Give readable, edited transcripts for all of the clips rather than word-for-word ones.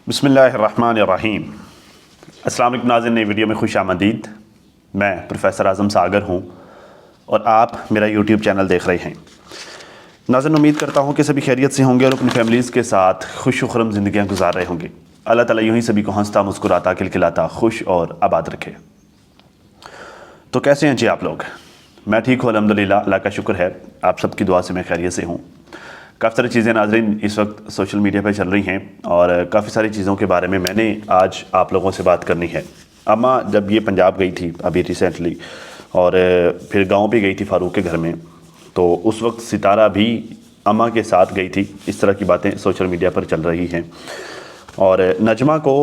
बिस्मिल्लाहिर्रहमानिर्रहीम। अस्सलाम वालेकुम नाज़रीन, नई वीडियो में खुश आमदीद। मैं प्रोफेसर आज़म सागर हूँ और आप मेरा यूट्यूब चैनल देख रहे हैं। नाज़रीन, उम्मीद करता हूँ कि सभी खैरियत से होंगे और अपनी फैमिलीज़ के साथ खुश खुरम ज़िंदगियाँ गुजार रहे होंगे। अल्लाह ताला यूँ ही सभी को हंसता मुस्कुराता खिलखिलाता खुश और आबाद रखे। तो कैसे हैं जी आप लोग? मैं ठीक हूँ अल्हम्दुलिल्लाह, अल्लाह का शुक्र है। आप सबकी दुआ से मैं खैरियत से हूँ। काफ़ी सारी चीज़ें नाज़रीन इस वक्त सोशल मीडिया पर चल रही हैं और काफ़ी सारी चीज़ों के बारे में मैंने आज आप लोगों से बात करनी है। अम्मा जब ये पंजाब गई थी अभी रिसेंटली और फिर गांव भी गई थी फ़ारूक के घर में, तो उस वक्त सितारा भी अम्मा के साथ गई थी। इस तरह की बातें सोशल मीडिया पर चल रही हैं और नजमा को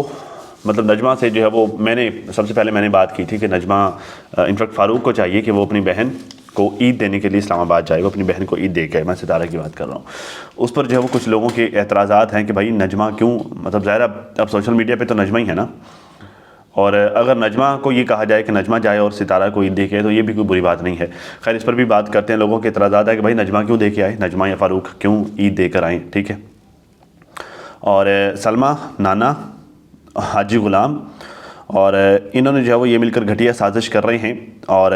नजमा से जो है वो मैंने सबसे पहले मैंने बात की थी कि नजमा इनफैक्ट फ़ारूक को चाहिए कि वो अपनी बहन को ईद देने के लिए इस्लामाबाद जाए, वो अपनी बहन को ईद दे के। मैं सितारा की बात कर रहा हूँ। उस पर जो है वो कुछ लोगों के एतराज़ात हैं कि भाई नजमा क्यों, ज़ाहिर अब सोशल मीडिया पे तो नजमा ही है ना, और अगर नजमा को ये कहा जाए कि नजमा जाए और सितारा को ईद दे के तो ये भी कोई बुरी बात नहीं है। खैर, इस पर भी बात करते हैं। लोगों के एतराज़ात है कि भाई नजमा क्यों दे के आए, नजमा या फ़ारूक क्यों ईद दे कर आएँ, ठीक है। और सलमा, नाना, हाजी ग़ुलाम और इन्होंने जो है वो ये मिलकर घटिया साजिश कर रहे हैं और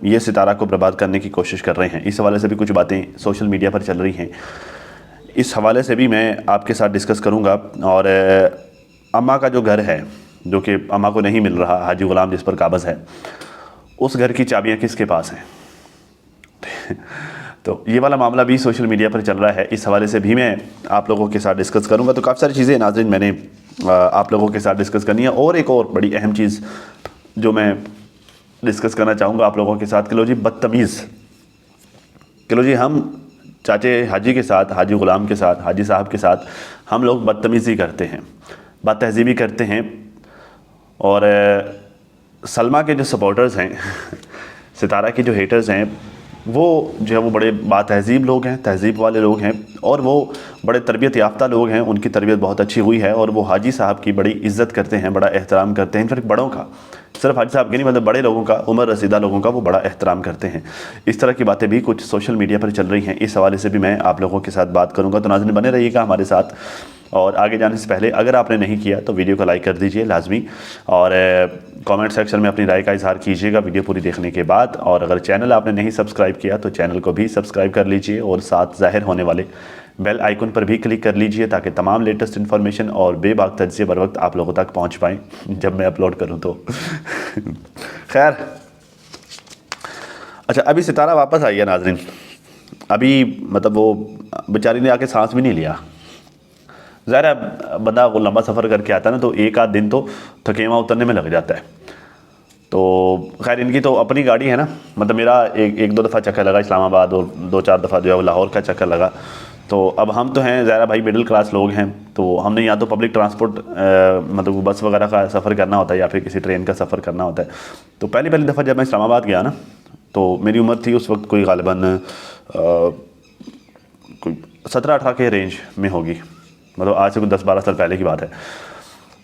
ये सितारा को बर्बाद करने की कोशिश कर रहे हैं। इस हवाले से भी कुछ बातें सोशल मीडिया पर चल रही हैं। इस हवाले से भी मैं आपके साथ डिस्कस करूंगा। और अम्मा का जो घर है, जो कि अम्मा को नहीं मिल रहा, हाजी ग़ुलाम जिस पर काबज़ है, उस घर की चाबियाँ किसके पास हैं? तो ये वाला मामला भी सोशल मीडिया पर चल रहा है। इस हवाले से भी मैं आप लोगों के साथ डिस्कस करूंगा। तो काफ़ी सारी चीज़ें नाज़रीन मैंने आप लोगों के साथ डिस्कस करनी है। और एक और बड़ी अहम चीज़ जो मैं डिस्कस करना चाहूँगा आप लोगों के साथ, किलो जी बदतमीज़, किलो जी हम चाचे हाजी के साथ, हाजी ग़ुलाम के साथ, हाजी साहब के साथ हम लोग बदतमीज़ी करते हैं, बदतहज़ीबी करते हैं। और सलमा के जो सपोर्टर्स हैं सितारा के जो हेटर्स हैं, वो जो है वो बड़े बातहज़ीब लोग हैं, तहज़ीब वाले लोग हैं और वो बड़े तरबियत याफ्ता लोग हैं। उनकी तरबियत बहुत अच्छी हुई है और वो हाजी साहब की बड़ी इज़्ज़त करते हैं, बड़ा एहतराम करते हैं। इनफैक्ट बड़ों का, सिर्फ हाजी साहब के नहीं, बड़े लोगों का, उम्र रसीदा लोगों का वो बड़ा एहतराम करते हैं। इस तरह की बातें भी कुछ सोशल मीडिया पर चल रही हैं। इस हवाले से भी मैं आप लोगों के साथ बात करूँगा। तो नाज़रीन बने रहिएगा हमारे साथ। और आगे जाने से पहले अगर आपने नहीं किया तो वीडियो को लाइक कर दीजिए लाजमी, और कमेंट सेक्शन में अपनी राय का इजहार कीजिएगा वीडियो पूरी देखने के बाद। और अगर चैनल आपने नहीं सब्सक्राइब किया तो चैनल को भी सब्सक्राइब कर लीजिए और साथ ज़ाहिर होने वाले बेल आइकन पर भी क्लिक कर लीजिए ताकि तमाम लेटेस्ट इन्फॉर्मेशन और बेबाक तज्ज़िये बर वक्त आप लोगों तक पहुँच पाएँ जब मैं अपलोड करूँ तो। खैर, अच्छा, अभी सितारा वापस आई है नाज़रीन। अभी वो बेचारी ने आके सांस भी नहीं लिया। ज़ाहिर है बंदा वो लंबा सफ़र करके आता है ना, तो एक आध दिन तो थकेवा उतरने में लग जाता है। तो खैर, इनकी तो अपनी गाड़ी है ना, मेरा एक दो दफ़ा चक्कर लगा इस्लामाबाद और दो चार दफ़ा जो है वो लाहौर का चक्कर लगा। तो अब हम तो हैं ज़ाहिर भाई मिडिल क्लास लोग हैं, तो हमने या तो पब्लिक ट्रांसपोर्ट बस वगैरह का सफ़र करना होता है या फिर किसी ट्रेन का सफ़र करना होता है। तो पहली दफ़ा जब मैं इस्लामाबाद गया ना, तो मेरी उम्र थी उस वक्त कोई ग़ालिबन कोई 17-18 के रेंज में होगी, आज से कुछ 10-12 साल पहले की बात है।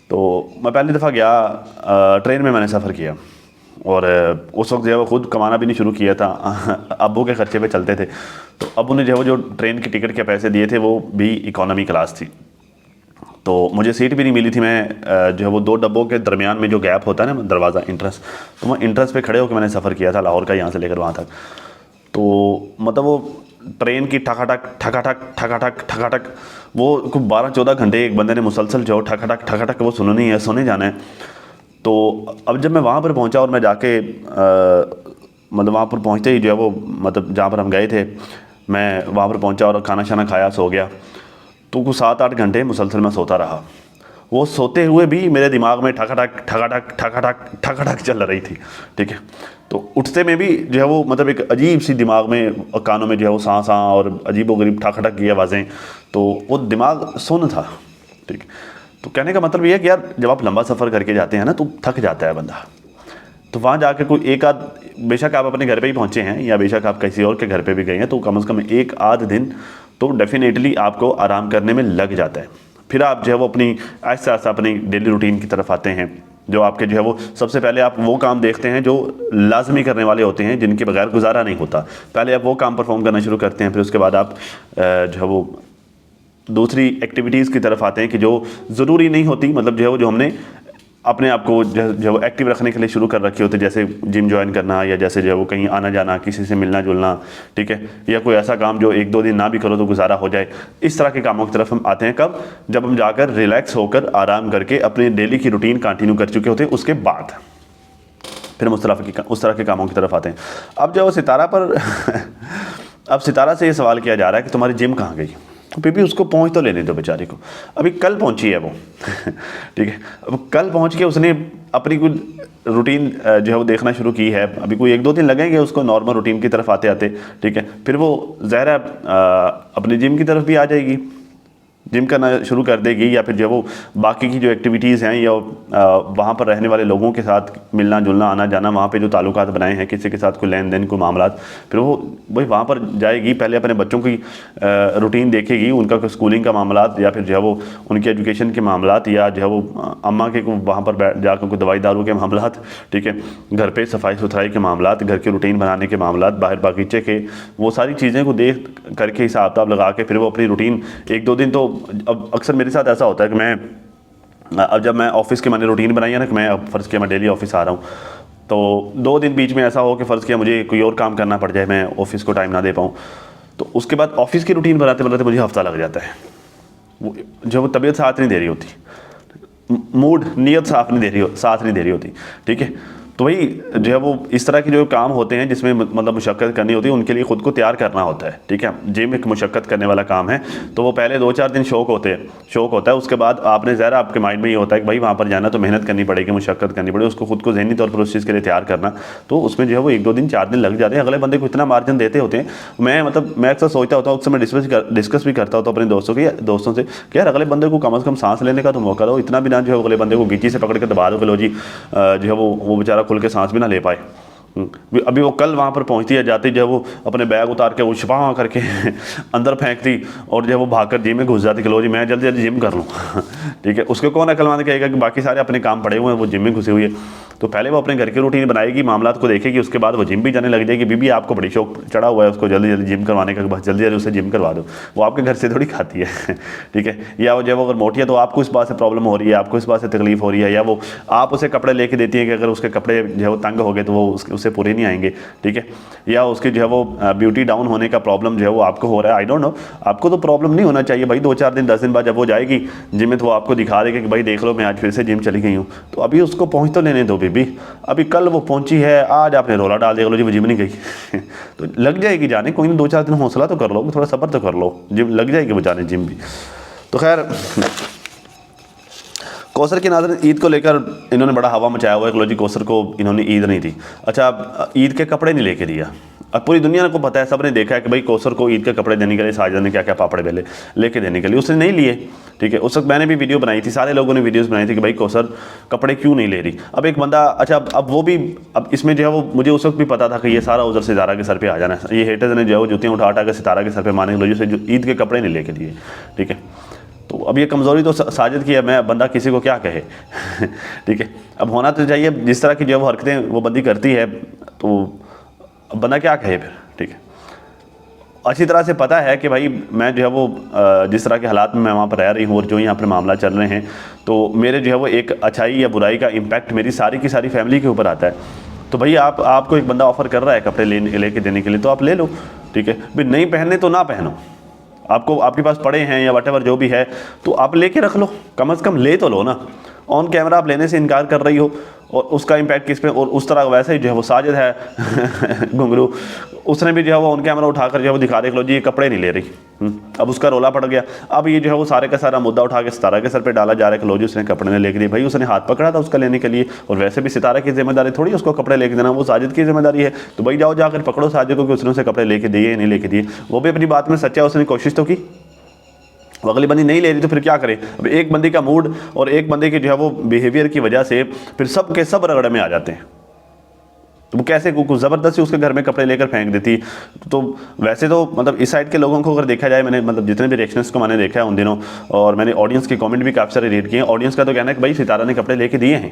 तो मैं पहली दफ़ा गया, ट्रेन में मैंने सफ़र किया और उस वक्त जो है वो खुद कमाना भी नहीं शुरू किया था, अब्बू के ख़र्चे पे चलते थे। तो अब्बू ने जो है वो जो ट्रेन की टिकट के पैसे दिए थे वो भी इकोनॉमी क्लास थी, तो मुझे सीट भी नहीं मिली थी। मैं जो है वो दो डब्बों के दरमियान में जो गैप होता है ना, दरवाज़ा इंट्रेंस, तो मैं इंट्रेंस पे खड़े होकर मैंने सफ़र किया था लाहौर का, यहाँ से लेकर वहाँ तक। तो वो ट्रेन की ठकाठक ठकाठक ठकाठक ठकाठक, वो कुछ 12-14 घंटे एक बंदे ने मुसलसल जो ठकाठक ठकाठक वो सुननी है, सुने जाना है। तो अब जब मैं वहाँ पर पहुँचा और मैं जाके वहाँ पर पहुँचते ही जो है वो जहाँ पर हम गए थे, मैं वहाँ पर पहुँचा और खाना शाना खाया, सो गया। तो कुछ 7-8 घंटे मुसलसल मैं सोता रहा। वो सोते हुए भी मेरे दिमाग में ठकाठक ठकाठक ठकाठक ठकाठक चल रही थी, ठीक है। तो उठते में भी जो है वो एक अजीब सी दिमाग में, कानों में जो है वो सांस और अजीब व गरीब ठकाठक की आवाज़ें, तो वो दिमाग सुन्न था, ठीक। तो कहने का मतलब ये है कि यार जब आप लंबा सफ़र करके जाते हैं ना तो थक जाता है बंदा। तो वहाँ जाकर कोई एक आध, बेशक आप अपने घर पे ही पहुँचे हैं या बेशक आप किसी और के घर पे भी गए हैं, तो कम से कम एक आध दिन तो डेफिनेटली आपको आराम करने में लग जाता है। फिर आप जो है वो अपनी आहिस्ता आहिस्ता अपनी डेली रूटीन की तरफ आते हैं, जो आपके जो है वो सबसे पहले आप वो काम देखते हैं जो लाजमी करने वाले होते हैं, जिनके बगैर गुजारा नहीं होता। पहले आप वो काम परफॉर्म करना शुरू करते हैं, फिर उसके बाद आप जो है वो दूसरी एक्टिविटीज़ की तरफ आते हैं कि जो ज़रूरी नहीं होती, मतलब जो है वो जो हमने अपने आप को जो एक्टिव रखने के लिए शुरू कर रखे होते, जैसे जिम ज्वाइन करना या जैसे जो है वो कहीं आना जाना, किसी से मिलना जुलना, ठीक है, या कोई ऐसा काम जो 1-2 दिन ना भी करो तो गुजारा हो जाए। इस तरह के कामों की तरफ हम आते हैं कब? जब हम जाकर रिलैक्स होकर आराम करके अपनी डेली की रूटीन कंटिन्यू कर चुके होते हैं, उसके बाद फिर हम उस तरह के कामों की तरफ आते हैं। अब जो सितारा पर अब सितारा से ये सवाल किया जा रहा है कि तुम्हारी जिम कहाँ गई? फिर भी उसको पहुंच तो लेने दो बेचारे को, अभी कल पहुंची है वो ठीक है, अब कल पहुंच के उसने अपनी कुछ रूटीन जो है वो देखना शुरू की है। अभी कोई 1-2 दिन लगेंगे उसको नॉर्मल रूटीन की तरफ आते आते, ठीक है, फिर वो ज़ाहिर है अपनी जिम की तरफ भी आ जाएगी, जिम करना शुरू कर देगी, या फिर जो वो बाकी की जो एक्टिविटीज़ हैं या वहाँ पर रहने वाले लोगों के साथ मिलना जुलना, आना जाना, वहाँ पे जो ताल्लुकात बनाए हैं, किसी के साथ कोई लेन देन, कोई मामलात, फिर वो वही वहाँ पर जाएगी। पहले अपने बच्चों की रूटीन देखेगी, उनका कोई स्कूलिंग का मामलात, या फिर जो है वो उनकी एजुकेशन के मामलात, या जो है वो अम्मा के वहाँ पर जाकर कोई दवाई दारू के मामलात, ठीक है, घर पर सफाई सुथराई के मामलात, घर की रूटीन बनाने के मामलात, बाहर बागीचे के, वो सारी चीज़ें को देख करके हिसाब किताब लगा के फिर वो अपनी रूटीन 1-2 दिन तो। अब अक्सर मेरे साथ ऐसा होता है कि मैं अब जब मैं ऑफिस की मैंने रूटीन बनाई है ना कि मैं अब फ़र्ज़ किया मैं डेली ऑफिस आ रहा हूँ, तो 2 दिन बीच में ऐसा हो कि फ़र्ज़ किया मुझे कोई और काम करना पड़ जाए, मैं ऑफिस को टाइम ना दे पाऊँ, तो उसके बाद ऑफिस की रूटीन बनाते बनाते मुझे हफ्ता लग जाता है। वो जो वो तबीयत साथ नहीं दे रही होती, मूड नीयत साथ नहीं दे रही होती, ठीक है। तो वही जो है वो इस तरह के जो काम होते हैं जिसमें मतलब मुशक्क़त करनी होती है, उनके लिए ख़ुद को तैयार करना होता है, ठीक है। जिम एक मुशक्क़त करने वाला काम है, तो वो पहले 2-4 दिन शौक होता है, उसके बाद आपने ज़रा आपके माइंड में ये होता है कि भाई वहाँ पर जाना तो मेहनत करनी पड़ेगी, मुशक्क़त करनी पड़ेगी, उसको खुद को ज़हनी तौर पर उस चीज़ के लिए तैयार करना, तो उसमें जो है वो 1-2 दिन 4 दिन लग जाते हैं। अगले बंदे को इतना मार्जिन देते होते हैं, मैं अक्सर सोचता होता हूँ, अक्सर मैं डिस्कस भी करता होता हूँ अपने दोस्तों से कि यार अगले बंदे को कम से कम सांस लेने का तो मौका दो, इतना भी ना जो है अगले बंदे को गिच्ची से पकड़ कर दबा दो कि लो जी जो है वो बेचारा खुल के सांस भी ना ले पाए। अभी वो कल वहाँ पर पहुँचती है, जाती जो है वो अपने बैग उतार के वो छुपा करके अंदर फेंकती और जो है वो भागकर जिम में घुस जाती कि लो जी मैं जल्दी जल्दी जिम कर लूँ ठीक है। उसको कौन अक्लमंद कहेगा कि बाकी सारे अपने काम पड़े हुए हैं, वो जिम में घुसी हुई है। तो पहले वो अपने घर की रूटीन बनाएगी, मामलात को देखेगी, उसके बाद वो जिम भी जाने लग जाएगी। बीबी आपको बड़ी शौक चढ़ा हुआ है उसको जल्दी जल्दी जिम करवाने का, बस जल्दी जल्दी उसे जिम करवा दो, वो आपके घर से थोड़ी खाती है ठीक है। या वो जब अगर मोटी है तो आपको इस बात से प्रॉब्लम हो रही है, आपको इस बात से तकलीफ हो रही है, या वो आप उसे कपड़े लेके देती है कि अगर उसके कपड़े जो है वो तंग हो गए तो वो उससे पूरे नहीं आएंगे, ठीक है। या उसकी जो है वो ब्यूटी डाउन होने का प्रॉब्लम जो है वो आपको हो रहा है, आई डोंट नो, आपको तो प्रॉब्लम नहीं होना चाहिए भाई। 2-4 दिन 10 दिन बाद जब वो जाएगी जिम में तो वो आपको दिखा देगी कि भाई देख लो मैं आज फिर से जिम चली गई हूँ। तो अभी उसको पहुँच तो लेने दो बीबी, अभी कल वो पहुंची है, आज आपने रोला डाल दिया लो जी वो जिम नहीं गई तो लग जाएगी जाने, कोई नहीं 2-4 दिन हौसला तो कर लो, थोड़ा सब्र तो कर लो, जिम लग जाएगी वो जाने जिम भी। तो खैर कौसर की नाज़रीन ईद को लेकर इन्होंने बड़ा हवा मचाया हुआ है कि लो जी कौसर को इन्होंने ईद नहीं दी। अच्छा अब ईद के कपड़े नहीं लेके दिया। अब पूरी दुनिया को पता है, सब ने देखा है कि भाई कौसर को ईद के कपड़े देने के लिए साजिदा ने क्या क्या पापड़ बेले लेके देने के लिए, उसने नहीं लिए, ठीक है। उस वक्त मैंने भी वीडियो बनाई थी, सारे लोगों ने वीडियोस बनाई थी कि भाई कौसर कपड़े क्यों नहीं ले रही। अब एक बंदा, अच्छा अब वो भी, अब इसमें जो है वो मुझे उस वक्त भी पता था कि ये सारा उधर सितारा के सर पे आ जाना है। ये हेटर्स ने जो है वो जुतियाँ उठा के सितारा के सर पे मारने की वजह से जो ईद के कपड़े नहीं लेके दिए, ठीक है। तो अब ये कमज़ोरी तो साजिद की है, मैं बंदा किसी को क्या कहे ठीक है। अब होना तो चाहिए, जिस तरह की जो वो हरकतें वो बंदी करती है तो अब बंदा क्या कहे फिर, ठीक है। अच्छी तरह से पता है कि भाई मैं जो है वो जिस तरह के हालात में मैं वहाँ पर रह रही हूँ और जो यहाँ पर मामला चल रहे हैं, तो मेरे जो है वो एक अच्छाई या बुराई का इम्पैक्ट मेरी सारी की सारी फैमिली के ऊपर आता है। तो भाई आपको एक बंदा ऑफ़र कर रहा है कपड़े लेके देने के लिए, तो आप ले लो, ठीक है। भाई नहीं पहनने तो ना पहनो, आपको आपके पास पड़े हैं या वटेवर जो भी है तो आप लेके रख लो, कम से कम ले तो लो ना। ऑन कैमरा आप लेने से इनकार कर रही हो और उसका इम्पैक्ट किस पे, और उस तरह वैसे ही जो है वो साजिद है घुंगरू, उसने भी जो है वो ऑन कैमरा उठाकर जो है वो दिखा देख लो जी ये कपड़े नहीं ले रही। अब उसका रोला पड़ गया। अब ये जो है वो सारे का सारा मुद्दा उठा के सितारा के सर पे डाला जा रहा है कि लो जी उसने कपड़े नहीं लेके दिए। भाई उसने हाथ पकड़ा था उसका लेने के लिए, और वैसे भी सितारा की जिम्मेदारी थोड़ी उसको कपड़े लेके देना, वो साजिद की जिम्मेदारी है। तो भाई जाओ जाकर पकड़ो साजिद को कि उसने उसे कपड़े लेके दिए या नहीं लेके दिए। वो भी अपनी बात में सच्चा है, उसने कोशिश तो की, अगली बंदी नहीं ले रही तो फिर क्या करे। अब एक बंदी का मूड और एक बंदे की जो है वो बिहेवियर की वजह से फिर सब के सब रगड़े में आ जाते हैं। तो वो कैसे कुछ ज़बरदस्ती उसके घर में कपड़े लेकर फेंक देती। तो वैसे तो मतलब इस साइड के लोगों को अगर देखा जाए, मैंने मतलब जितने भी रिएक्शंस को मैंने देखा है उन दिनों, और मैंने ऑडियंस के कमेंट भी काफ़ी सारे रीड किए हैं। ऑडियंस का तो कहना है कि भाई सितारा ने कपड़े लेके दिए हैं,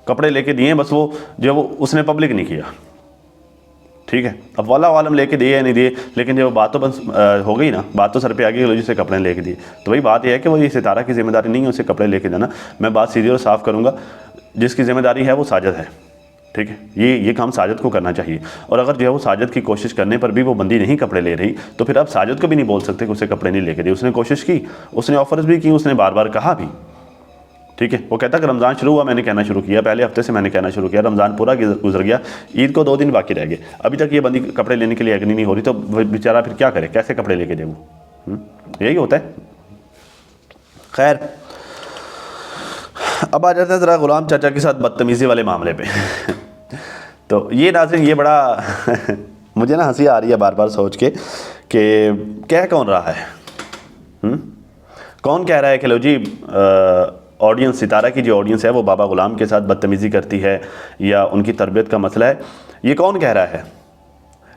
कपड़े लेके दिए हैं, बस वो जो है वो उसने पब्लिक नहीं किया। ठीक है। अब वाला वालम लेके दिए या नहीं दिए, लेकिन जब बात तो बस हो गई ना, बात तो सर पे आ गई, लो जिसे कपड़े लेके दिए, तो भाई बात यह है कि वो ये सितारा की जिम्मेदारी नहीं है उसे कपड़े लेके देना। मैं बात सीधी और साफ करूँगा, जिसकी जिम्मेदारी है वो साजिद है, ठीक है। ये काम साजिद को करना चाहिए। और अगर जो है वो साजिद की कोशिश करने पर भी वो बंदी नहीं कपड़े ले रही, तो फिर आप साजिद को भी नहीं बोल सकते कि उसे कपड़े नहीं लेके दिए। उसने कोशिश की, उसने ऑफर्स भी की, उसने बार बार कहा भी, ठीक है। वो कहता कि रमज़ान शुरू हुआ, मैंने कहना शुरू किया, पहले हफ्ते से मैंने कहना शुरू किया, रमज़ान पूरा गुजर गया, ईद को 2 दिन बाकी रह गए, अभी तक ये बंदी कपड़े लेने के लिए अग्नि नहीं हो रही, तो बेचारा फिर क्या करे, कैसे कपड़े लेके दे वो? यही होता है। खैर, अब आ जाते हैं ज़रा ग़ुलाम चाचा के साथ बदतमीज़ी वाले मामले पे। तो ये नाज़रीन, ये बड़ा मुझे ना हंसी आ रही है बार बार सोच के कि कह कौन रहा है, कौन कह रहा है कि लो जी ऑडियंस, सितारा की जो ऑडियंस है वो बाबा ग़ुलाम के साथ बदतमीज़ी करती है या उनकी तरबियत का मसला है। ये कौन कह रहा है?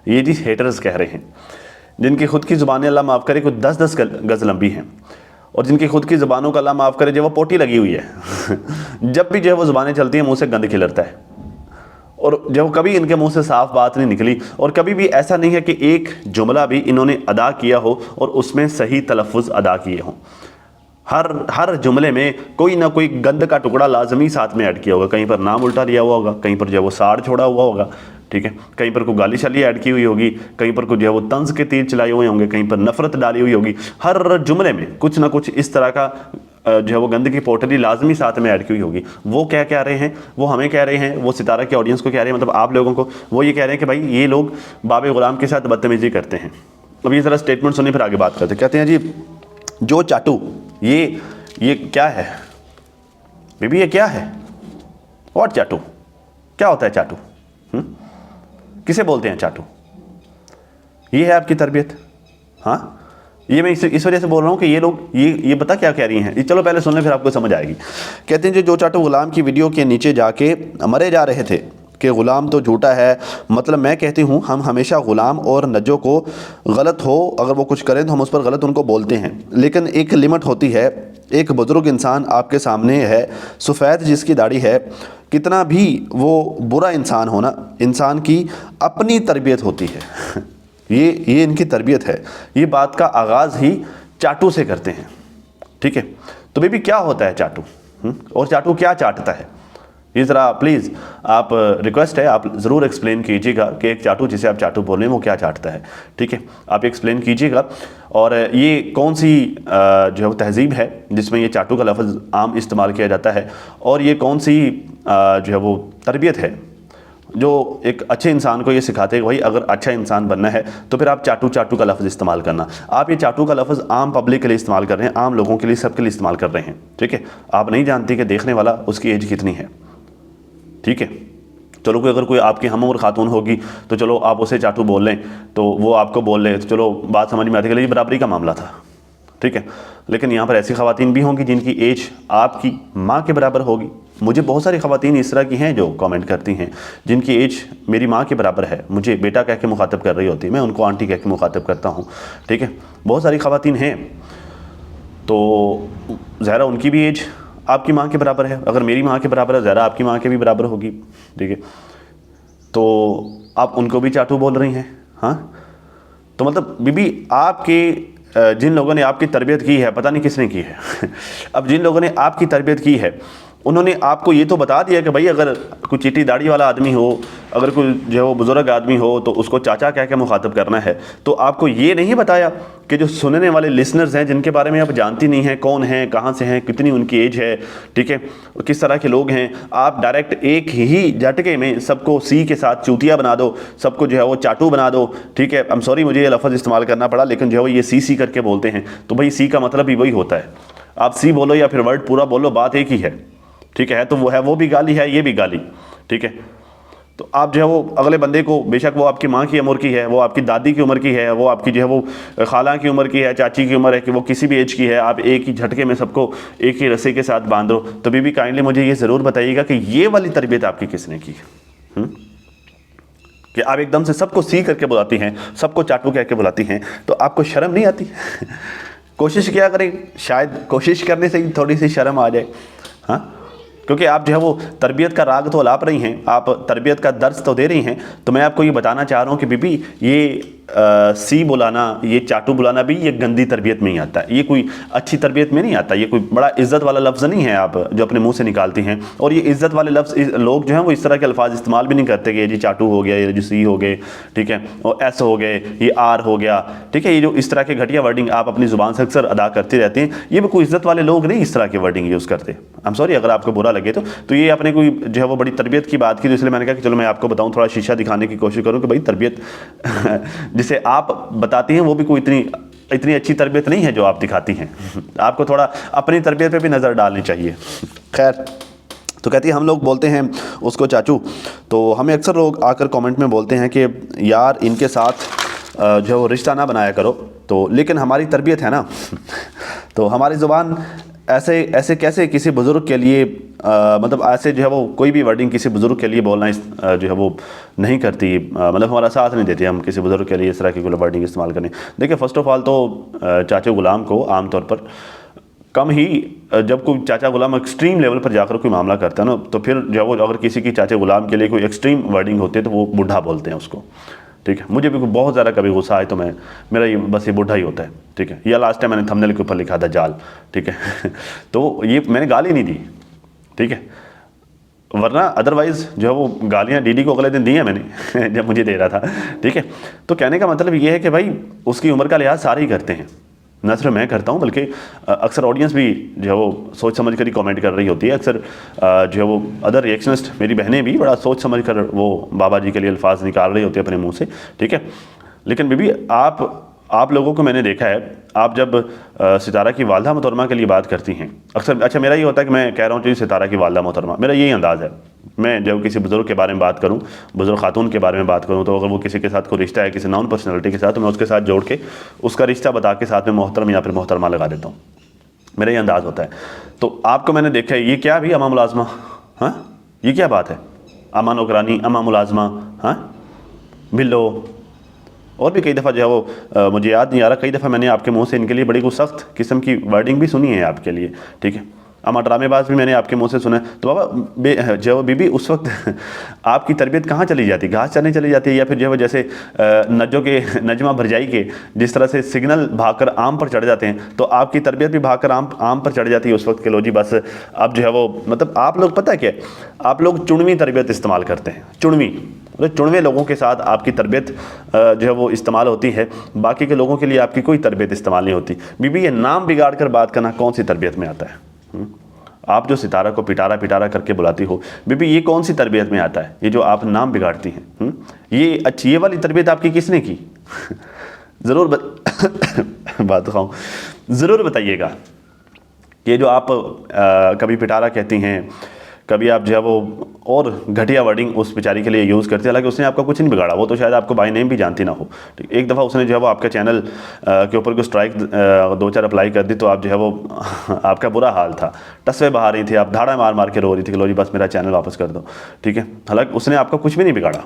ये जी हेटर्स कह रहे हैं, जिनकी खुद की ज़ुबानें अल्लाह माफ़ करे कुछ 10-10 गज़ लंबी हैं, और जिनकी खुद की ज़ुबानों का अल्लाह माफ़ करे जो वो पोटी लगी हुई है। जब भी जो है वो ज़ुबानें चलती हैं मुँह से गंद खिलरता है, और जो कभी इनके मुंह से साफ बात नहीं निकली, और कभी भी ऐसा नहीं है कि एक जुमला भी इन्होंने अदा किया हो और उसमें सही तलफ़ुज़ अदा किए हों। हर जुमले में कोई ना कोई गंद का टुकड़ा लाजमी साथ में ऐड किया होगा, कहीं पर नाम उल्टा लिया हुआ होगा, कहीं पर जो है वो साड़ छोड़ा हुआ होगा, ठीक है, कहीं पर कोई गाली शाली ऐड की हुई होगी, कहीं पर कुछ जो है वो तंज के तीर चलाए हुए होंगे, कहीं पर नफरत डाली हुई होगी। हर जुमले में कुछ ना कुछ इस तरह का जो है वो गंद की पोटली लाजमी साथ में ऐड की हुई होगी। वो क्या कह रहे हैं? वो हमें कह रहे हैं, वो सितारा की ऑडियंस को कह रहे हैं, मतलब आप लोगों को। वो ये कह रहे हैं कि भाई ये लोग बाबे ग़ुलाम के साथ बदतमीज़ी करते हैं। अब ये ज़रा स्टेटमेंट सुनिए, फिर आगे बात करते हैं। कहते हैं जी जो चाटू, ये क्या है बीबी, ये क्या है? व्हाट चाटू? क्या होता है चाटू? किसे बोलते हैं चाटू? ये है आपकी तरबियत? हाँ, ये मैं इस वजह से बोल रहा हूँ कि ये लोग ये बता क्या कह रही हैं। ये चलो पहले सुन लें, फिर आपको समझ आएगी। कहते हैं जो चाटू ग़ुलाम की वीडियो के नीचे जाके मरे जा रहे थे कि ग़ुलाम तो झूठा है। मतलब मैं कहती हूँ हम हमेशा ग़ुलाम और नजो को गलत हो, अगर वो कुछ करें तो हम उस पर गलत उनको बोलते हैं, लेकिन एक लिमिट होती है। एक बुज़ुर्ग इंसान आपके सामने है, सफ़ेद जिसकी दाढ़ी है, कितना भी वो बुरा इंसान हो ना, इंसान की अपनी तरबियत होती है। ये इनकी तरबियत है। ये बात का आगाज़ ही चाटू से करते हैं, ठीक है। तो बेबी क्या होता है चाटू, और चाटू क्या चाटता है? ये ज़रा प्लीज़ आप, रिक्वेस्ट है, आप ज़रूर एक्सप्लेन कीजिएगा कि एक चाटू जिसे आप चाटू बोल रहे हैं वो क्या चाटता है, ठीक है। आप एक्सप्लेन कीजिएगा। और ये कौन सी जो है वो तहज़ीब है जिसमें ये चाटू का लफ्ज़ आम इस्तेमाल किया जाता है, और ये कौन सी जो है वो तरबियत है जो एक अच्छे इंसान को ये सिखाते हैं कि भाई अगर अच्छा इंसान बनना है तो फिर आप चाटू का लफ्ज़ इस्तेमाल करना। आप ये चाटू का लफ्ज़ आम पब्लिक के लिए इस्तेमाल कर रहे हैं, आम लोगों के लिए, सबके लिए इस्तेमाल कर रहे हैं, ठीक है। आप नहीं जानती कि देखने वाला उसकी एज कितनी है, ठीक है। चलो अगर कोई आपकी हम उम्र खातून होगी तो चलो आप उसे चाटू बोल लें, तो वो आपको बोल ले, तो चलो बात समझ में आती है कि बराबरी का मामला था, ठीक है। लेकिन यहाँ पर ऐसी ख़वातीन भी होंगी जिनकी एज आपकी माँ के बराबर होगी। मुझे बहुत सारी ख़वातीन इस तरह की हैं जो कमेंट करती हैं जिनकी एज मेरी माँ के बराबर है, मुझे बेटा कह के मुखातब कर रही होती है, मैं उनको आंटी कह के मुखातब करता हूँ, ठीक है। बहुत सारी ख़वातीन हैं, तो ज़ाहिर उनकी भी एज आपकी माँ के बराबर है। अगर मेरी माँ के बराबर है, ज़ाहिर आपकी माँ के भी बराबर होगी, ठीक है। तो आप उनको भी चाटू बोल रही हैं, हाँ। तो मतलब बीबी आपके जिन लोगों ने आपकी तरबियत की है, पता नहीं किसने की है। अब जिन लोगों ने आपकी तरबियत की है उन्होंने आपको ये तो बता दिया कि भाई अगर कोई चिट्टी दाढ़ी वाला आदमी हो, अगर कोई जो है वो बुज़ुर्ग आदमी हो तो उसको चाचा कह के मुखातब करना है। तो आपको ये नहीं बताया कि जो सुनने वाले लिसनर्स हैं जिनके बारे में आप जानती नहीं हैं, कौन हैं, कहाँ से हैं, कितनी उनकी एज है, ठीक है, किस तरह के लोग हैं, आप डायरेक्ट एक ही झटके में सबको सी के साथ चूतिया बना दो, सबको जो है वो चाटू बना दो, ठीक है। आई एम सॉरी मुझे ये लफ्ज़ इस्तेमाल करना पड़ा, लेकिन जो है वो ये सी करके बोलते हैं, तो भाई सी का मतलब ही वही होता है। आप सी बोलो या फिर वर्ड पूरा बोलो, बात एक ही है, ठीक है। तो वो भी गाली है, ये भी गाली, ठीक है। तो आप जो है वो अगले बंदे को, बेशक वो आपकी माँ की उम्र की है, वो आपकी दादी की उम्र की है, वो आपकी जो है वो खाला की उम्र की है, चाची की उम्र है, कि वो किसी भी एज की है, आप एक ही झटके में सबको एक ही रस्से के साथ बांध दो। तो बीबी काइंडली मुझे ये ज़रूर बताइएगा कि ये वाली तरबियत आपकी किसने की है, कि आप एकदम से सबको सी करके बुलाती हैं, सबको चाटू कह के बुलाती हैं, तो आपको शर्म नहीं आती? कोशिश किया करें, शायद कोशिश करने से ही थोड़ी सी शर्म आ जाए, हाँ। क्योंकि आप जो है वो तरबियत का राग तो अलाप रही हैं, आप तरबियत का दर्स तो दे रही हैं। तो मैं आपको ये बताना चाह रहा हूँ कि बीबी ये सी बुलाना, ये चाटू बुलाना भी ये गंदी तरबियत में ही आता है, ये कोई अच्छी तरबियत में नहीं आता, ये कोई बड़ा इज्जत वाला लफ्ज़ नहीं है आप जो अपने मुंह से निकालती हैं। और ये इज्जत वाले लफ्ज़ लोग जो हैं वो इस तरह के अल्फाज इस्तेमाल भी नहीं करते कि ये जी चाटू हो गया, ये जो सी हो गए, ठीक है, और एस हो गए, ये आर हो गया, ठीक है, ये जो इस तरह के घटिया वर्डिंग आप अपनी ज़ुबान से अक्सर अदा करते रहते हैं, ये भी कोई इज्जत वाले लोग नहीं इस तरह के वर्डिंग यूज़ करते। आई एम सॉरी अगर आपको बुरा लगे तो ये अपने कोई जो है वो बड़ी तरबियत की बात की, तो इसलिए मैंने कहा कि चलो मैं आपको बताऊँ, थोड़ा शीशा दिखाने की कोशिश करूँ कि भाई तरबियत जिसे आप बताती हैं वो भी कोई इतनी अच्छी तरबियत नहीं है जो आप दिखाती हैं। आपको थोड़ा अपनी तरबियत पे भी नज़र डालनी चाहिए। खैर, तो कहती है हम लोग बोलते हैं उसको चाचू, तो हमें अक्सर लोग आकर कमेंट में बोलते हैं कि यार इनके साथ जो है वो रिश्ता ना बनाया करो। तो लेकिन हमारी तरबियत है ना तो हमारी ज़ुबान ऐसे कैसे किसी बुज़ुर्ग के लिए मतलब ऐसे जो है वो कोई भी वर्डिंग किसी बुज़ुर्ग के लिए बोलना जो है वो नहीं करती, मतलब हमारा साथ नहीं देती हम किसी बुज़ुर्ग के लिए इस तरह की कोई वर्डिंग इस्तेमाल करें। देखिए फ़र्स्ट ऑफ़ ऑल तो चाचा गुलाम को आम तौर पर कम ही, जब कोई चाचा गुलाम एक्सट्रीम लेवल पर जाकर कोई मामला करता है ना, तो फिर जो वो अगर किसी की चाचा गुलाम के लिए कोई एक्सट्रीम वर्डिंग होती है तो वो बुढ़ा बोलते हैं उसको, ठीक है। मुझे भी बहुत ज़्यादा कभी गुस्सा आए तो मेरा ये बस ये बुढ़ा ही होता है, ठीक है। या लास्ट टाइम मैंने थंबनेल के ऊपर लिखा था जाल, ठीक है तो ये मैंने गाली नहीं दी, ठीक है, वरना अदरवाइज़ जो है वो गालियाँ डीडी को अगले दिन दी हैं मैंने जब मुझे दे रहा था, ठीक है। तो कहने का मतलब ये है कि भाई उसकी उम्र का लिहाज सारे ही करते हैं, न सिर्फ मैं करता हूँ बल्कि अक्सर ऑडियंस भी जो है वो सोच समझ कर ही कमेंट कर रही होती है। अक्सर जो है वो अदर रिएक्शनिस्ट मेरी बहनें भी बड़ा सोच समझ कर वो बाबा जी के लिए अल्फाज निकाल रही होती है अपने मुंह से, ठीक है। लेकिन बीबी आप लोगों को मैंने देखा है, आप जब सितारा की वालदा मोहतरमा के लिए बात करती हैं अक्सर, अच्छा मेरा ये होता है कि मैं कह रहा हूँ जी सितारा की वालदा मोहतरमा, मेरा यही अंदाज़ है। मैं जब किसी बुज़ुर्ग के बारे में बात करूँ, बुज़ुर्ग खातून के बारे में बात करूँ, तो अगर वो किसी के साथ कोई रिश्ता है किसी नॉन पर्सनैलिटी के साथ, तो मैं उसके साथ जोड़ के उसका रिश्ता बता के साथ में मोहतरम या फिर मोहतरमा लगा देता हूँ, मेरा ये अंदाज़ होता है। तो आपको मैंने देखा है, ये क्या भी अमा मुलाजमा, हाँ ये क्या बात है, अमा नौकरानी, अमा मुलाजमा, हाँ बिल्लो, और भी कई दफ़ा जो है वो मुझे याद नहीं आ रहा, कई दफ़ा मैंने आपके मुंह से इनके लिए बड़ी कुछ सख्त किस्म की वर्डिंग भी सुनी है आपके लिए, ठीक है। अमा ड्रामेबाज भी मैंने आपके मुंह से सुना है। तो बाबा जो है बीबी उस वक्त आपकी तरबियत कहाँ चली जाती है, घास चरने चली जाती है, या फिर जो है जैसे नजमा भरजाई के जिस तरह से सिग्नल भागकर आम पर चढ़ जाते हैं, तो आपकी तरबियत भी भागकर आम पर चढ़ जाती है उस वक्त के लो जी बस अब जो है वो, मतलब आप लोग पता है क्या, आप लोग चुनवी तरबियत इस्तेमाल करते हैं, चुनवे लोगों के साथ आपकी तरबियत जो है वो इस्तेमाल होती है, बाकी के लोगों के लिए आपकी कोई तरबियत इस्तेमाल नहीं होती। बीबी ये नाम बिगाड़ कर बात करना कौन सी तरबियत में आता है? आप जो सितारा को पिटारा करके बुलाती हो बीबी, ये कौन सी तरबियत में आता है? ये जो आप नाम बिगाड़ती हैं, ये अच्छी, ये वाली तरबियत आपकी किसने की? ज़रूर बात दिखाऊँ, ज़रूर बताइएगा। ये जो आप कभी पिटारा कहती हैं, कभी आप जो है वो और घटिया वर्डिंग उस बेचारी के लिए यूज़ करते हैं, हालांकि उसने आपका कुछ नहीं बिगाड़ा, वो तो शायद आपको बाय नेम भी जानती ना हो। एक दफ़ा उसने जो है वो आपके चैनल के ऊपर कोई स्ट्राइक 2-4 अप्लाई कर दी, तो आप जो है वो आपका बुरा हाल था, टसवे बहा रही थी, आप धाड़ा मार मार के रो रही थी कि लो जी बस मेरा चैनल वापस कर दो, ठीक है। हालांकि उसने आपका कुछ भी नहीं बिगाड़ा,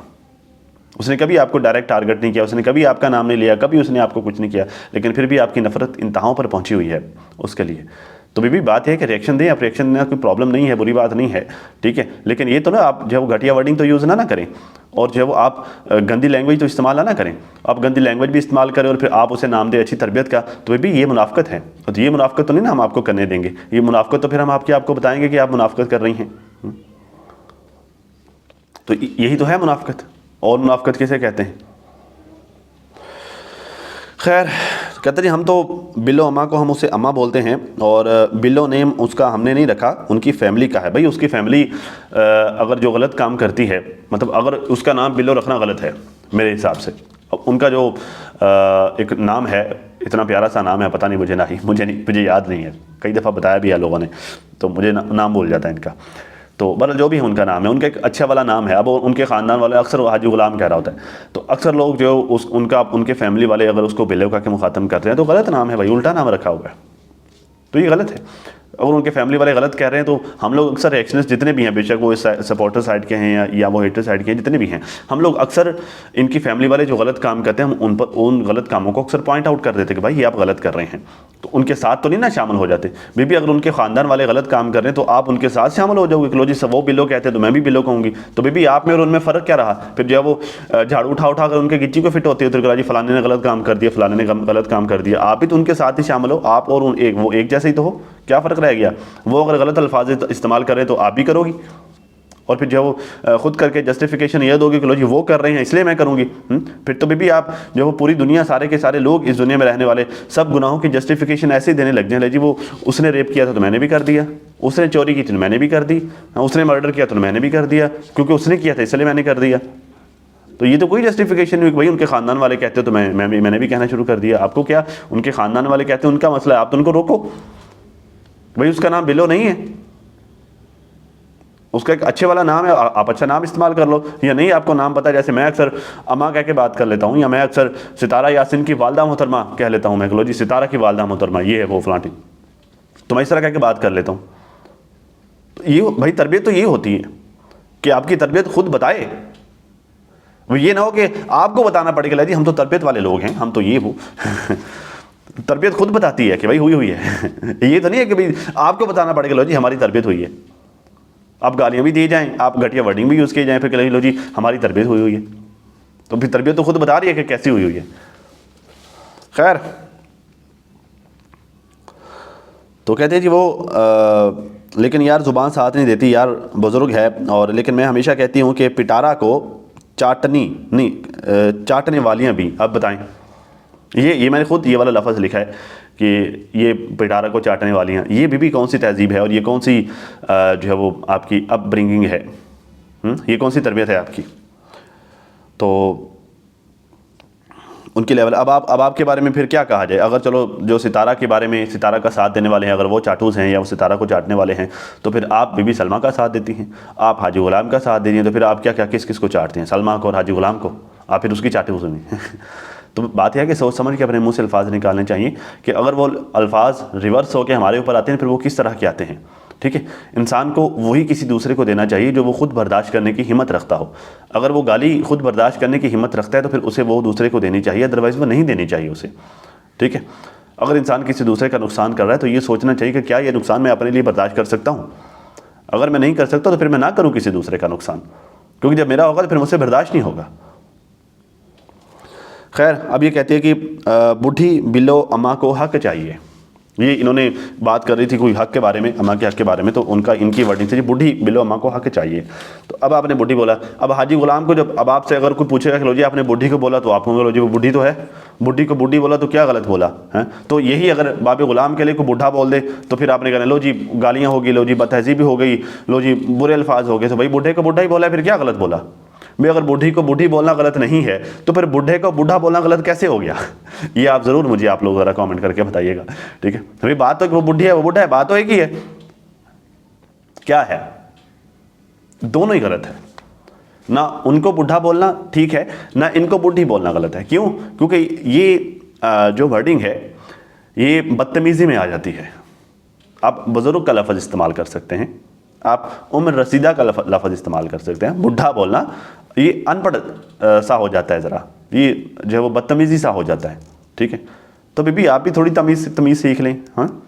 उसने कभी आपको डायरेक्ट टारगेट नहीं किया, उसने कभी आपका नाम नहीं लिया, कभी उसने आपको कुछ नहीं किया, लेकिन फिर भी आपकी नफरत इंतहाओं पर पहुँची हुई है उसके लिए। तो बीबी बात है कि रिएक्शन दें, आप रिएक्शन देना कोई प्रॉब्लम नहीं है, बुरी बात नहीं है, ठीक है। लेकिन ये तो ना आप जो है वो घटिया वर्डिंग तो यूज़ ना करें, और जो है वो आप गंदी लैंग्वेज तो इस्तेमाल ना करें। आप गंदी लैंग्वेज भी इस्तेमाल करें और फिर आप उसे नाम दें अच्छी तरबियत का, तो बीबी ये मुनाफकत है। तो ये मुनाफकत तो नहीं ना हम आपको करने देंगे, ये मुनाफकत तो फिर हम आपको बताएंगे कि आप मुनाफकत कर रही हैं। तो यही तो है मुनाफकत, और मुनाफकत किसे कहते हैं? खैर, कहते जी हम तो बिल्लो अम्मा को हम उसे अम्मा बोलते हैं, और बिल्लो नेम उसका हमने नहीं रखा, उनकी फैमिली का है। भाई उसकी फैमिली अगर जो गलत काम करती है, मतलब अगर उसका नाम बिल्लो रखना गलत है मेरे हिसाब से। उनका जो एक नाम है, इतना प्यारा सा नाम है, पता नहीं मुझे याद नहीं है, कई दफ़ा बताया भी है लोगों ने, तो मुझे नाम भूल जाता है इनका। तो बहरहाल जो भी है उनका नाम है, उनका एक अच्छा वाला नाम है। अब उनके ख़ानदान वाले अक्सर हाजी गुलाम कह रहा होता है, तो अक्सर लोग जो उनके फैमिली वाले अगर उसको बिल्लो का के मुखातम करते हैं तो गलत नाम है भाई, उल्टा नाम रखा हुआ है, तो ये गलत है। अगर उनके फैमिली वाले गलत कह रहे हैं तो हम लोग अक्सर रिएक्शनिस्ट जितने भी हैं, बेशक वो सपोर्टर साइड के हैं या वो हेटर साइड के हैं, जितने भी हैं, हम लोग अक्सर इनकी फैमिली वाले जो गलत काम करते हैं हम उन पर उन गलत कामों को अक्सर पॉइंट आउट कर देते हैं कि भाई ये आप गलत कर रहे हैं, तो उनके साथ तो नहीं ना शामिल हो जाते। बेबी अगर उनके ख़ानदान वाले गलत काम कर रहे हैं तो आप उनके साथ शामिल हो जाओगे कि लो जी सब वो बिलो कहते हैं तो मैं भी बिलो कहूँगी, तो बेबी आप में और उनमें फ़र्क क्या रहा? फिर जो है वो झाड़ू उठा कर उनके गिच्ची को फिट होती है तो जी फलाने ने गलत काम कर दिया, फलाने ने गलत काम कर दिया, आप भी तो उनके साथ ही शामिल हो, आप और वो एक जैसे ही तो हो, क्या फ़र्क रह गया? वो अगर गलत अल्फाज इस्तेमाल करें तो आप भी करोगी, और फिर जो वो खुद करके जस्टिफिकेशन ये दोगे कि लो जी वो कर रहे हैं इसलिए मैं करूँगी। फिर तो भी आप जो वो पूरी दुनिया, सारे के सारे लोग इस दुनिया में रहने वाले सब गुनाहों की जस्टिफिकेशन ऐसे ही देने लग जाए, जी वो उसने रेप किया था तो मैंने भी कर दिया, उसने चोरी की थी तो मैंने भी कर दी, उसने मर्डर किया तो मैंने भी कर दिया, क्योंकि उसने किया था इसलिए मैंने कर दिया। तो ये तो कोई जस्टिफिकेशन नहीं, भाई उनके ख़ानदान वाले कहते हो तो मैंने भी कहना शुरू कर दिया। आपको क्या, उनके ख़ानदान वाले कहते हैं उनका मसला है, आप तो उनको रोको, भाई उसका नाम बिलो नहीं है, उसका एक अच्छे वाला नाम है, आप अच्छा नाम इस्तेमाल कर लो, या नहीं आपको नाम पता है, जैसे मैं अक्सर अम्मा कह के बात कर लेता हूँ, या मैं अक्सर सितारा यासिन की वालदा मोहतरमा कह लेता हूँ, मैं लो जी सितारा की वालदा मोहतरमा ये है वो फलाटी, तो मैं इस तरह कह के बात कर लेता हूँ। तो ये भाई तरबियत तो ये होती है कि आपकी तरबियत खुद बताए, वो ये ना हो कि आपको बताना पड़ेगा जी हम तो तरबियत वाले लोग हैं, हम तो ये वो तरबियत खुद बताती है कि भाई हुई है ये तो नहीं है कि भाई आपको बताना पड़ेगा लो जी हमारी तरबियत हुई है, आप गालियाँ भी दी जाएँ, आप घटिया वर्डिंग भी यूज़ किए जाएँ, फिर कह लो जी हमारी तरबियत हुई है, तो फिर तरबियत तो खुद बता रही है कि कैसी हुई है। खैर, तो कहते हैं जी वो लेकिन यार ज़ुबान साथ नहीं देती यार, बुज़ुर्ग है, और लेकिन मैं हमेशा कहती हूँ कि पिटारा को चाटने वालियाँ भी, अब बताएं, ये मैंने खुद ये वाला लफ्ज़ लिखा है कि ये पिटारा को चाटने वालियाँ, ये भी कौन सी तहजीब है, और ये कौन सी जो है वो आपकी अपब्रिंगिंग है, ये कौन सी तरबियत है आपकी? तो उनके लेवल, अब आपके बारे में फिर क्या कहा जाए? अगर चलो जो सितारा के बारे में, सितारा का साथ देने वाले हैं, अगर वो चाटूज़ हैं या वो सितारा को चाटने वाले हैं, तो फिर आप बीबी सलमा का साथ देती हैं, आप हाजी गुलाम का साथ देती हैं, तो फिर आप क्या किस को चाटते हैं? सलमा को और हाजी गुलाम को, आप फिर उसकी चाटूज़ में तो बात यह है कि सोच समझ के अपने मुंह से अल्फाज निकालने चाहिए कि अगर वो अल्फाज रिवर्स होकर हमारे ऊपर आते हैं फिर वो किस तरह के आते हैं। ठीक है, इंसान को वही किसी दूसरे को देना चाहिए जो वो खुद बर्दाश्त करने की हिम्मत रखता हो। अगर वो गाली खुद बर्दाश्त करने की हिम्मत रखता है तो फिर उसे वो दूसरे को देनी चाहिए, अदरवाइज़ वो नहीं देनी चाहिए उसे। ठीक है, अगर इंसान किसी दूसरे का नुकसान कर रहा है तो ये सोचना चाहिए कि क्या ये नुकसान मैं अपने लिए बर्दाश्त कर सकता हूँ। अगर मैं नहीं कर सकता तो फिर मैं ना करूँ किसी दूसरे का नुकसान, क्योंकि जब मेरा होगा तो फिर मुझसे बर्दाश्त नहीं होगा। खैर, अब ये कहती है कि बूढ़ी बिल्लो अम्मा को हक चाहिए। ये इन्होंने बात कर रही थी कोई हक के बारे में, अम्मा के हक के बारे में, तो इनकी वर्डिंग थी बूढ़ी बिल्लो अम्मा को हक चाहिए। तो अब आपने बूढ़ी बोला, अब हाजी गुलाम को जब अब आपसे अगर कोई पूछेगा कि लो जी आपने बूढ़ी को बोला, तो आप कहोगे लो जी वो बूढ़ी तो है, बूढ़ी को बूढ़ी बोला तो क्या गलत बोला है? तो यही अगर बाबे गुलाम के लिए कोई बूढ़ा बोल दे तो फिर आपने कहना लो जी गालियाँ होगी, लो जी बदतहजीबी हो गई, लो जी बुरे अल्फाज हो गए, तो भाई बूढ़े को बूढ़ा ही बोला है, फिर क्या गलत बोला? भाई अगर बूढ़ी को बूढ़ी बोलना गलत नहीं है तो फिर बूढ़े को बूढ़ा बोलना गलत कैसे हो गया? ये आप ज़रूर मुझे आप लोग ज़रा कमेंट करके बताइएगा। ठीक है, भाई बात तो कि वो बूढ़ी है वो बूढ़ा है, बात तो एक ही है, क्या है? दोनों ही गलत है ना। उनको बूढ़ा बोलना ठीक है ना, इनको बूढ़ी बोलना गलत है। क्यों? क्योंकि ये जो वर्डिंग है ये बदतमीज़ी में आ जाती है। आप बुज़ुर्ग का लफ्ज़ इस्तेमाल कर सकते हैं, आप उम्र रसीदा का लफ्ज़ इस्तेमाल कर सकते हैं, बूढ़ा बोलना ये अनपढ़ सा हो जाता है, ज़रा ये जो है वो बदतमीज़ी सा हो जाता है। ठीक है, तो बीबी आप भी थोड़ी तमीज़ सीख लें। हाँ,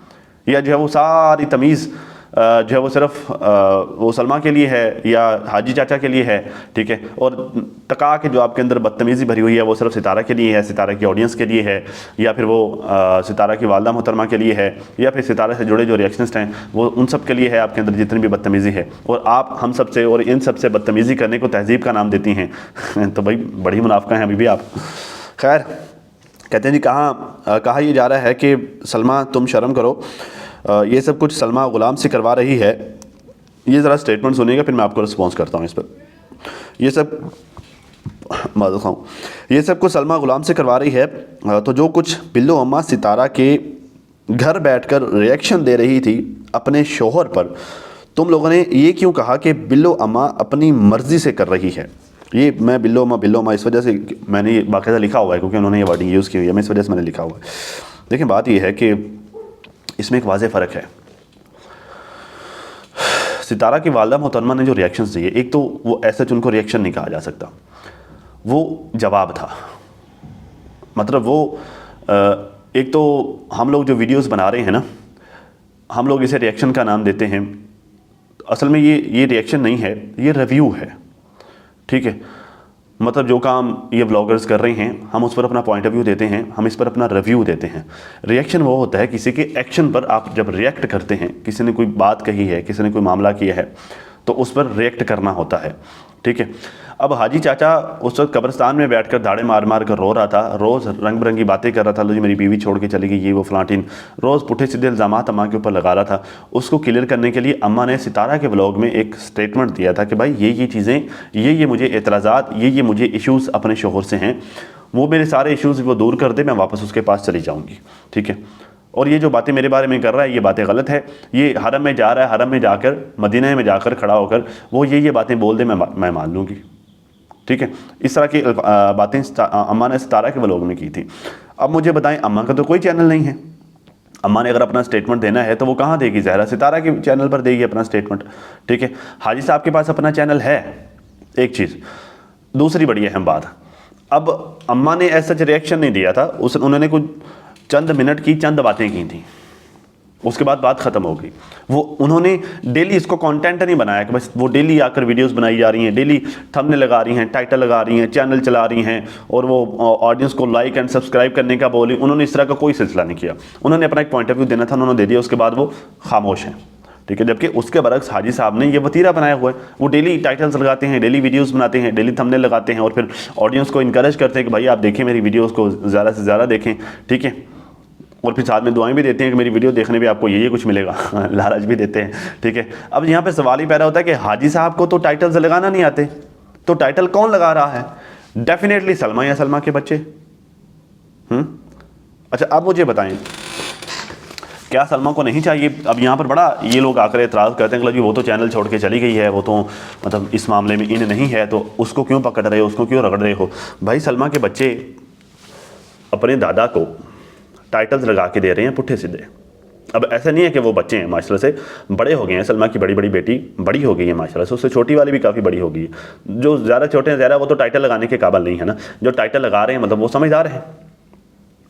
या जो है वो सारी तमीज़ जो है वो सिर्फ वो सलमा के लिए है या हाजी चाचा के लिए है। ठीक है, और टका के जो आपके अंदर बदतमीज़ी भरी हुई है वो सिर्फ सितारा के लिए है, सितारा की ऑडियंस के लिए है, या फिर वो सितारा की वालदा मोहतरमा के लिए है, या फिर सितारा से जुड़े जो रिएक्शनिस्ट हैं वो उन सब के लिए है। आपके अंदर जितनी भी बदतमीज़ी है और आप हम सब से और इन सब से बदतमीज़ी करने को तहज़ीब का नाम देती हैं तो भाई बड़ी मुनाफ़िका हैं अभी भी आप। खैर, कहते हैं जी कहा ये जा रहा है कि सलमा तुम शर्म करो, ये सब कुछ सलमा ग़ुलाम से करवा रही है। ये ज़रा स्टेटमेंट सुनिएगा फिर मैं आपको रिस्पॉन्स करता हूँ इस पर। ये सब माज़ खाऊँ, ये सब कुछ सलमा ग़ुलाम से करवा रही है, तो जो कुछ बिल्लो अम्मा सितारा के घर बैठकर रिएक्शन दे रही थी अपने शोहर पर, तुम लोगों ने ये क्यों कहा कि बिल्लो अम्मा अपनी मर्ज़ी से कर रही है? ये मैं बिल्लो अम्मा इस वजह से मैंने ये बाकायदा लिखा हुआ है क्योंकि उन्होंने ये वर्डिंग यूज़ की हुई है, मैं इस वजह से मैंने लिखा हुआ है। देखिए बात ये है कि इसमें एक वाज़ेह फ़र्क है। सितारा की वालदा मोहतरमा ने जो रिएक्शंस दिए, एक तो वो ऐसा उनको रिएक्शन नहीं कहा जा सकता, वो जवाब था। मतलब वो एक तो हम लोग जो वीडियोस बना रहे हैं ना, हम लोग इसे रिएक्शन का नाम देते हैं, असल में ये रिएक्शन नहीं है, ये रिव्यू है। ठीक है, मतलब जो काम ये व्लॉगर्स कर रहे हैं, हम उस पर अपना पॉइंट ऑफ व्यू देते हैं, हम इस पर अपना रिव्यू देते हैं। रिएक्शन वो होता है किसी के एक्शन पर आप जब रिएक्ट करते हैं, किसी ने कोई बात कही है, किसी ने कोई मामला किया है, तो उस पर रिएक्ट करना होता है। ठीक है, अब हाजी चाचा उस वक्त कब्रिस्तान में बैठकर दाड़े मार मार कर रो रहा था, रोज़ रंग बिरंगी बातें कर रहा था, लो जी मेरी बीवी छोड़ के चली गई, ये वो फलाटीन, रोज़ पुठे सीधे इल्ज़ामात अम्मा के ऊपर लगा रहा था। उसको क्लियर करने के लिए अम्मा ने सितारा के व्लॉग में एक स्टेटमेंट दिया था कि भाई ये चीज़ें, ये मुझे एतराज़ात, ये मुझे इश्यूज़ अपने शोहर से हैं, वो मेरे सारे इश्यूज़ वो दूर कर दे, मैं वापस उसके पास चली जाऊँगी। ठीक है, और ये जो बातें मेरे बारे में कर रहा है, ये बातें गलत है, ये हरम में जा रहा है, हरम में जाकर, मदीना में जाकर खड़ा होकर वो ये बातें बोल दे, मैं मान लूँगी। ठीक है, इस तरह की बातें अम्मा ने सितारा के व्लॉग में की थी। अब मुझे बताएं, अम्मा का तो कोई चैनल नहीं है, अम्मा ने अगर अपना स्टेटमेंट देना है तो वो कहाँ देगी? ज़हरा सितारा के चैनल पर देगी अपना स्टेटमेंट। ठीक है, हाजी साहब के पास अपना चैनल है, एक चीज़। दूसरी बड़ी अहम बात, अब अम्मा ने ऐसा रिएक्शन नहीं दिया था, उन्होंने कुछ चंद मिनट की चंद बातें की थी, उसके बाद बात ख़त्म हो गई। वो उन्होंने डेली इसको कंटेंट नहीं बनाया कि बस वो डेली आकर वीडियोस बनाई जा रही हैं, डेली थंबनेल लगा रही हैं, टाइटल लगा रही हैं, चैनल चला रही हैं और वो ऑडियंस को लाइक एंड सब्सक्राइब करने का बोली। उन्होंने इस तरह का कोई सिलसिला नहीं किया, उन्होंने अपना एक पॉइंट ऑफ व्यू देना था, उन्होंने दे दिया, उसके बाद वो खामोश हैं। ठीक है, जबकि उसके बरक्स हाजी साहब ने ये वतीरा बनाया हुआ है, वो डेली टाइटल्स लगाते हैं, डेली वीडियोस बनाते हैं, डेली थंबनेल लगाते हैं और फिर ऑडियंस को इनकरेज करते हैं कि भाई आप देखें मेरी वीडियोस को, ज़्यादा से ज़्यादा देखें। ठीक है, और फिर साथ में दुआएं भी देते हैं कि मेरी वीडियो देखने पे आपको ये कुछ मिलेगा लालच भी देते हैं। ठीक है, अब यहाँ पे सवाल ही पैदा होता है कि हाजी साहब को तो टाइटल्स लगाना नहीं आते, तो टाइटल कौन लगा रहा है? डेफिनेटली सलमा या सलमा के बच्चे। अच्छा, अब मुझे बताएं, क्या सलमा को नहीं चाहिए? अब यहाँ पर बड़ा ये लोग आकर एतराज़ करते हैं कि वो तो चैनल छोड़ के चली गई है, वो तो मतलब इस मामले में इन नहीं है, तो उसको क्यों पकड़ रहे हो, उसको क्यों रगड़ रहे हो? भाई सलमा के बच्चे अपने दादा को टाइटल्स लगा के दे रहे हैं पुट्ठे सीधे। अब ऐसा नहीं है कि वो बच्चे हैं, माशाल्लाह से बड़े हो गए हैं। सलमा की बड़ी बेटी बड़ी हो गई है माशाल्लाह से, उससे छोटी वाली भी काफ़ी बड़ी हो गई है। जो ज़्यादा छोटे हैं ज़्यादा, वो तो टाइटल लगाने के काबिल नहीं है ना। जो टाइटल लगा रहे हैं मतलब वो समझदार हैं।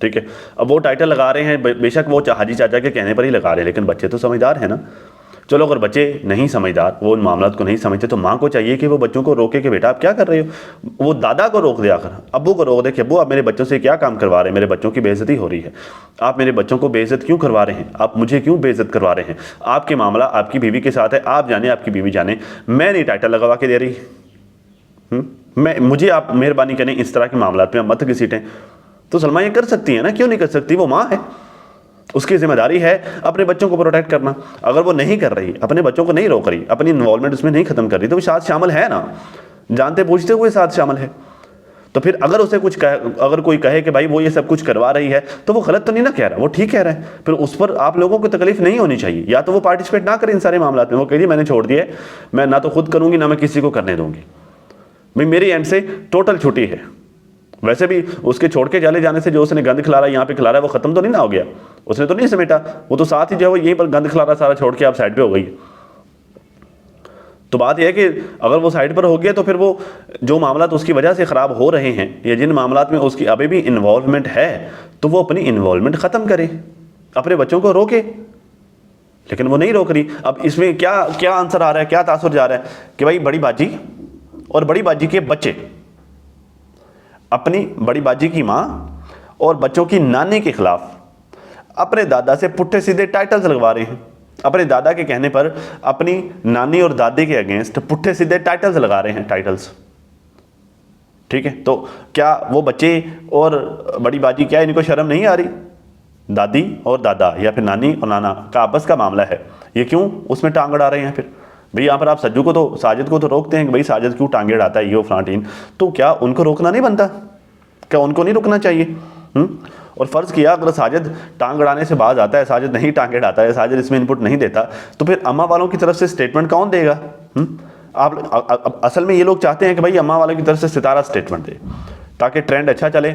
ठीक है, अब वो टाइटल लगा रहे हैं, बेशक वो हाजी चाचा के कहने पर ही लगा रहे हैं, लेकिन बच्चे तो समझदार हैं ना। चलो, अगर बच्चे नहीं समझदार, वो उन मामलात को नहीं समझते, तो माँ को चाहिए कि वो बच्चों को रोके कि बेटा आप क्या कर रहे हो। वो दादा को रोक दे, आकर अब्बू को रोक दे कि अब्बू आप मेरे बच्चों से क्या काम करवा रहे हैं, मेरे बच्चों की बेइज्जती हो रही है, आप मेरे बच्चों को बेइज्जत क्यों करवा रहे हैं, आप मुझे क्यों बेइज्जत करवा रहे हैं, आपके मामला आपकी बीवी के साथ है, आप जाने, आपकी बीवी जाने, मैं नहीं टाइटल लगवा के दे रही। मुझे आप मेहरबानी करें इस तरह के मामला में मत घसीटें। तो सलमा ये कर सकती है ना, क्यों नहीं कर सकती? वो माँ है, उसकी जिम्मेदारी है अपने बच्चों को प्रोटेक्ट करना। अगर वो नहीं कर रही, अपने बच्चों को नहीं रोक रही, अपनी इन्वॉल्वमेंट उसमें नहीं खत्म कर रही, तो वो साथ शामिल है ना, जानते पूछते हुए साथ शामिल है। तो फिर अगर उसे कुछ अगर कोई कहे कि भाई वो ये सब कुछ करवा रही है, तो वो गलत तो नहीं ना कह रहा, वो ठीक कह रहा है। फिर उस पर आप लोगों को तकलीफ नहीं होनी चाहिए। या तो वो पार्टिसिपेट ना करें इन सारे मामलों में, वो कहिए मैंने छोड़ दिया, मैं ना तो खुद करूँगी ना मैं किसी को करने दूँगी, भाई मेरी एंड से टोटल छुट्टी है। वैसे भी उसके छोड़ के चले जाने से जो उसने गंद खिला रहा है, यहाँ पे खिला रहा है, वो खत्म तो नहीं ना हो गया, उसने तो नहीं समेटा, वो तो साथ ही जो है वो यहीं पर गंद खिला रहा सारा छोड़ के आप साइड पे हो गई। तो बात यह है कि अगर वो साइड पर हो गया तो फिर वो जो मामला तो उसकी वजह से ख़राब हो रहे हैं या जिन मामलात में उसकी अभी भी इन्वॉल्वमेंट है, तो वो अपनी इन्वॉल्वमेंट ख़त्म करे, अपने बच्चों को रोके, लेकिन वो नहीं रोक रही। अब इसमें क्या क्या आंसर आ रहा है, क्या तासुर जा रहा है कि भाई बड़ी बाजी और बड़ी बाजी के बच्चे अपनी बड़ी बाजी की माँ और बच्चों की नानी के खिलाफ अपने दादा से पुट्ठे सीधे टाइटल्स लगवा रहे हैं। अपने दादा के कहने पर अपनी नानी और दादी के अगेंस्ट पुट्ठे सीधे टाइटल्स लगा रहे हैं, टाइटल्स। ठीक है, तो क्या वो बच्चे और बड़ी बाजी, क्या इनको शर्म नहीं आ रही? दादी और दादा या फिर नानी और नाना का आपस का मामला है, ये क्यों उसमें टांग अड़ा रहे हैं? फिर भाई यहाँ पर आप सज्जू को तो, साजिद को तो रोकते हैं कि भाई साजिद क्यों टांगे अड़ाता है, ये फ्लांटीन, तो क्या उनको रोकना नहीं बनता? क्या उनको नहीं रुकना चाहिए? और फ़र्ज़ किया अगर साजिद टांग अड़ाने से बाज आता है, साजिद नहीं टांगे अड़ाता है, साजिद इसमें इनपुट नहीं देता, तो फिर अम्मा वालों की तरफ से स्टेटमेंट कौन देगा? आप असल में ये लोग चाहते हैं कि भाई अम्मा वालों की तरफ से सितारा स्टेटमेंट दे, ताकि ट्रेंड अच्छा चले,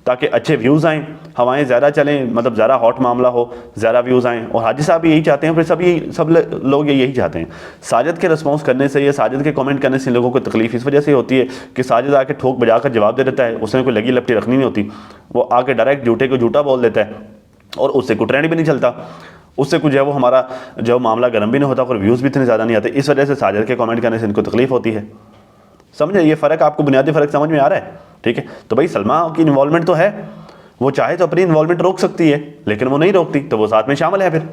ताकि अच्छे व्यूज़ आएँ, हवाएं ज़्यादा चलें, मतलब ज़्यादा हॉट मामला हो, ज़्यादा व्यूज़ आएँ। और हाजी साहब भी यही चाहते हैं, फिर सब लोग यही चाहते हैं। साजिद के रिस्पॉन्स करने से या साजिद के कमेंट करने से लोगों को तकलीफ इस वजह से होती है कि साजिद आके ठोक बजा कर जवाब दे देता है, उसने कोई लगी लपटी रखनी नहीं होती, वो आके डायरेक्ट झूठे को झूठा बोल देता है और उससे कोई ट्रेंड भी नहीं चलता, उससे कुछ जो है वो हमारा जो मामला गर्म भी नहीं होता और व्यूज़ भी इतने ज़्यादा नहीं आते। इस वजह से साजिद के कमेंट करने से इनको तकलीफ होती है। समझे ये फ़र्क, आपको बुनियादी फ़र्क समझ में आ रहा है? ठीक है, तो भाई सलमा की इन्वॉल्वमेंट तो है, वो चाहे तो अपनी इन्वॉल्वमेंट रोक सकती है, लेकिन वो नहीं रोकती, तो वो साथ में शामिल है। फिर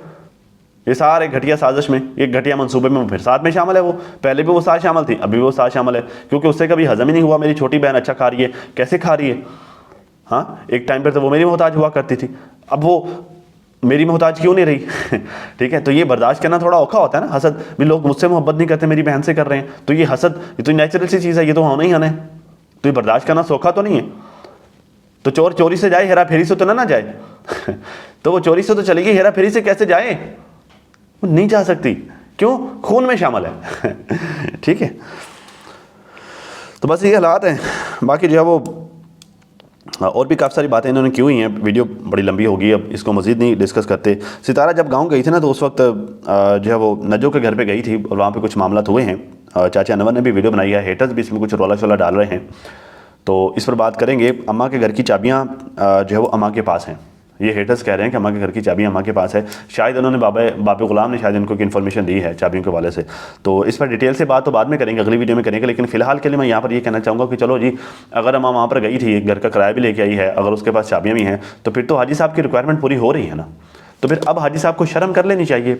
ये सारे घटिया साजिश में, एक घटिया मंसूबे में फिर साथ में शामिल है। वो पहले भी वो साथ शामिल थी, अभी भी वो साथ शामिल है, क्योंकि उससे कभी हजम ही नहीं हुआ मेरी छोटी बहन अच्छा खा रही है, कैसे खा रही है। हाँ, एक टाइम पर तो वो मेरी मोहताज हुआ करती थी, अब वो मेरी मोहताज क्यों नहीं रही? ठीक है, तो ये बर्दाश्त करना थोड़ा औखा होता है ना। हसद भी लोग मुझसे मोहब्बत नहीं करते, मेरी बहन से कर रहे हैं, तो ये हसद, ये तो नेचुरल सी चीज़ है, ये तो होना ही होना है, तो ये बर्दाश्त करना सौखा तो नहीं है। तो चोर चोरी से जाए, हेरा फेरी से तो ना जाए। तो वो चोरी से तो चलेगी, हेरा फेरी से कैसे जाए? वो नहीं जा सकती, क्यों? खून में शामिल है। ठीक है, तो बस ये हालात हैं। बाकी जो है वो और भी काफ़ी सारी बातें इन्होंने की हुई हैं, वीडियो बड़ी लंबी होगी, अब इसको मज़ीद नहीं डिस्कस करते। सितारा जब गांव गई थी ना, तो उस वक्त जो है वो नजो के घर पे गई थी और वहाँ पे कुछ मामला हुए हैं। चाचा अनवर ने भी वीडियो बनाई है, हेटर्स भी इसमें कुछ रोला शोला डाल रहे हैं, तो इस पर बात करेंगे। अम्मा के घर की चाबियाँ जो है वो अम्मा के पास हैं। ये हेटर्स कह रहे हैं कि अम्मा के घर की चाबियाँ अम्मा के पास है। शायद उन्होंने बाबे गुलाम ने शायद इनको इन्फॉर्मेशन दी है चाबियों के वाले से। तो इस पर डिटेल से बात तो बाद में करेंगे, अगली वीडियो में करेंगे, लेकिन फिलहाल के लिए मैं यहाँ पर ये कहना चाहूँगा कि चलो जी, अगर अम्मा वहाँ पर गई थी, घर का किराया भी लेके आई है, अगर उसके पास चाबियाँ भी हैं, तो फिर तो हाजी साहब की रिक्वायरमेंट पूरी हो रही है ना। तो फिर अब हाजी साहब को शर्म कर लेनी चाहिए।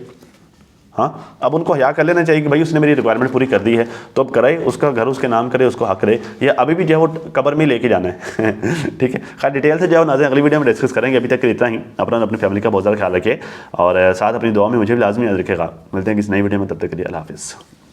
हाँ, अब उनको हया कर लेना चाहिए कि भाई उसने मेरी रिक्वायरमेंट पूरी कर दी है, तो अब कराए, उसका घर उसके नाम करे, उसको हक करे, या अभी भी जो है वो कब्र में लेके जाना है। ठीक है, खैर डिटेल से जो है नाज़रीन अगली वीडियो में डिस्कस करेंगे। अभी तक के इतना ही। अपनी फैमिली का बहुत ज़्यादा ख्याल रखिए और साथ अपनी दुआ में मुझे भी लाजमी याद रखेगा। मिलते हैं किसी नई वीडियो में, तब तक के लिए अल्लाह हाफ़िज़।